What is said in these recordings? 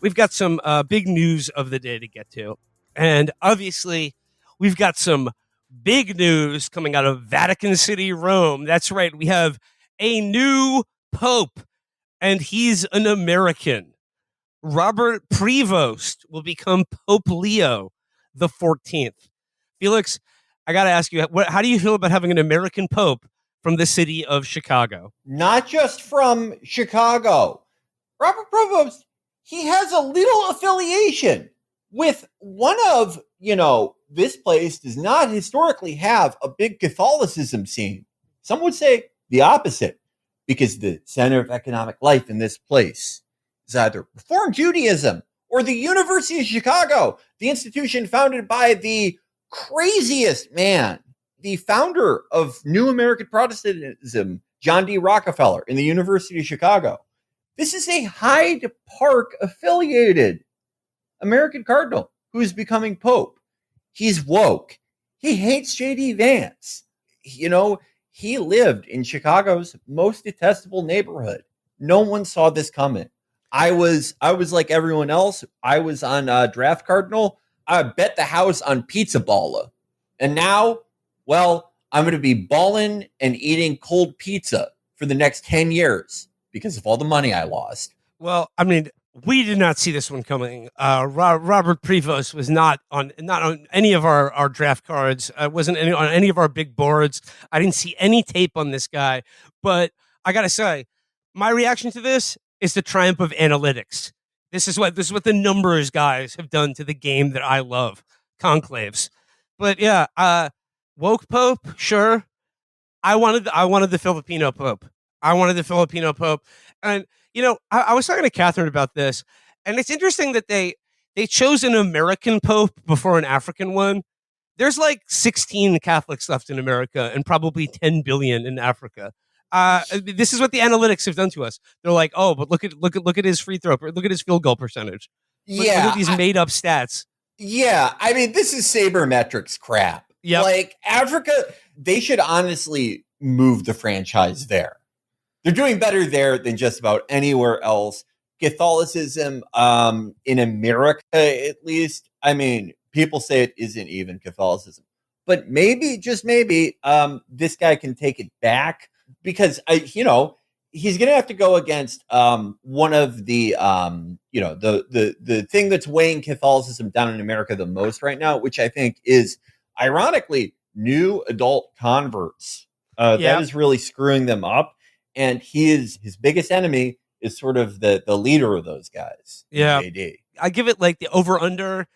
we've got some big news of the day to get to. And obviously, we've got some big news coming out of Vatican City, Rome. That's right. We have a new pope, and he's an American. Robert Prevost will become Pope Leo the 14th. Felix, I got to ask you, how do you feel about having an American pope from the city of Chicago? Not just from Chicago. Robert Prevost, he has a little affiliation with one of, this place does not historically have a big Catholicism scene. Some would say the opposite, because the center of economic life in this place is either Reform Judaism or the University of Chicago, the institution founded by the craziest man, the founder of New American Protestantism, John D. Rockefeller, in the University of Chicago. This is a Hyde Park affiliated American cardinal who is becoming pope. He's woke. He hates J.D. Vance. He lived in Chicago's most detestable neighborhood. No one saw this coming. I was like everyone else. I was on Draft Cardinal. I bet the house on Pizza Balla. And now, well, I'm going to be balling and eating cold pizza for the next 10 years because of all the money I lost. Well, I mean, we did not see this one coming. Robert Prevost was not on any of our draft cards. Wasn't on any of our big boards. I didn't see any tape on this guy. But I got to say, my reaction to this is the triumph of analytics. This is what the numbers guys have done to the game that I love, conclaves. But yeah, woke pope, sure. I wanted the Filipino pope. And I was talking to Catherine about this, and it's interesting that they chose an American pope before an African one. There's like 16 Catholics left in America, and probably 10 billion in Africa. This is what the analytics have done to us. They're like, oh, but look at his free throw, look at his field goal percentage. Look at these made up stats. Yeah, I mean, this is sabermetrics crap. Yeah, like Africa, they should honestly move the franchise there. They're doing better there than just about anywhere else. Catholicism, in America at least, I mean, people say it isn't even Catholicism, but maybe, just maybe, this guy can take it back. Because he's going to have to go against one of the the thing that's weighing Catholicism down in America the most right now, which I think is ironically new adult converts. That is really screwing them up, and his biggest enemy is sort of the leader of those guys. Yeah, JD. I give it like the over under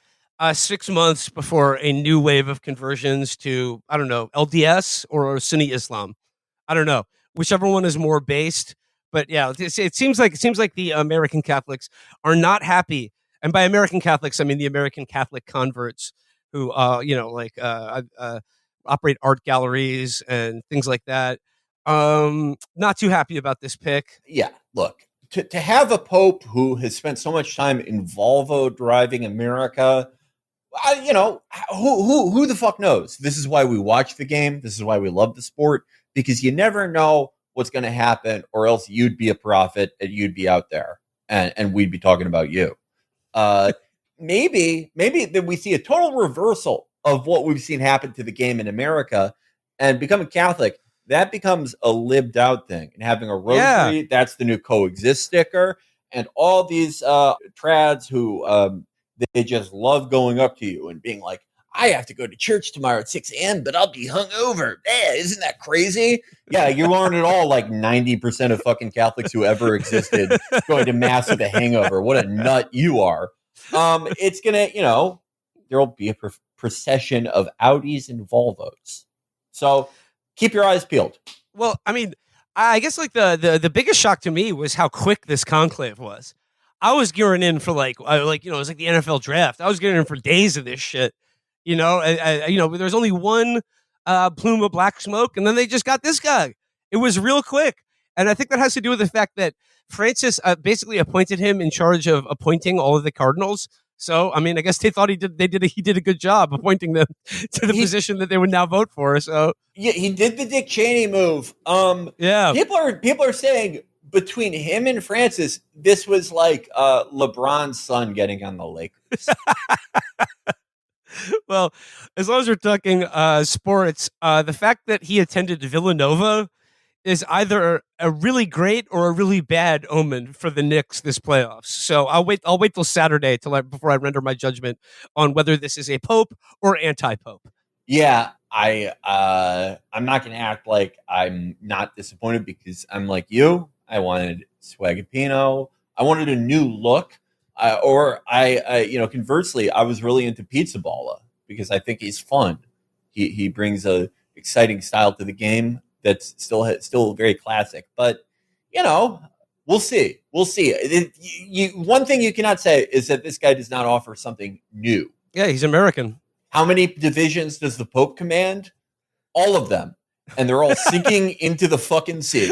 6 months before a new wave of conversions to, I don't know, LDS or Sunni Islam. I don't know, whichever one is more based, but yeah, it seems like the American Catholics are not happy, and by American Catholics I mean the American Catholic converts who operate art galleries and things like that. Not too happy about this pick. Yeah, look, to have a pope who has spent so much time in Volvo driving America. Who the fuck knows? This is why we watch the game. This is why we love the sport, because you never know what's going to happen, or else you'd be a prophet and you'd be out there and we'd be talking about you. Maybe that we see a total reversal of what we've seen happen to the game in America, and becoming Catholic, that becomes a lived out thing. And having a rosary, that's the new coexist sticker. And all these trads who they just love going up to you and being like, I have to go to church tomorrow at 6 a.m., but I'll be hungover. Isn't that crazy? Yeah, you aren't at all like 90% of fucking Catholics who ever existed going to mass with a hangover. What a nut you are. It's going to, there'll be a procession of Audis and Volvos. So keep your eyes peeled. Well, I mean, I guess like the biggest shock to me was how quick this conclave was. I was gearing in for it was like the NFL draft. I was gearing in for days of this shit. There's only one plume of black smoke, and then they just got this guy. It was real quick, and I think that has to do with the fact that Francis basically appointed him in charge of appointing all of the cardinals. So, I mean, I guess they thought he did a good job appointing them to the position that they would now vote for. So, yeah, he did the Dick Cheney move. Yeah, people are saying between him and Francis, this was like LeBron's son getting on the Lakers. Well, as long as we're talking sports, the fact that he attended Villanova is either a really great or a really bad omen for the Knicks this playoffs. So I'll wait. I'll wait till Saturday before I render my judgment on whether this is a pope or anti-pope. Yeah, I'm not going to act like I'm not disappointed because I'm like you. I wanted Swagapino. I wanted a new look. Conversely, I was really into Pizza Balla because I think he's fun. He brings a exciting style to the game that's still very classic. But we'll see. We'll see. One thing you cannot say is that this guy does not offer something new. Yeah, he's American. How many divisions does the Pope command? All of them. And they're all sinking into the fucking sea.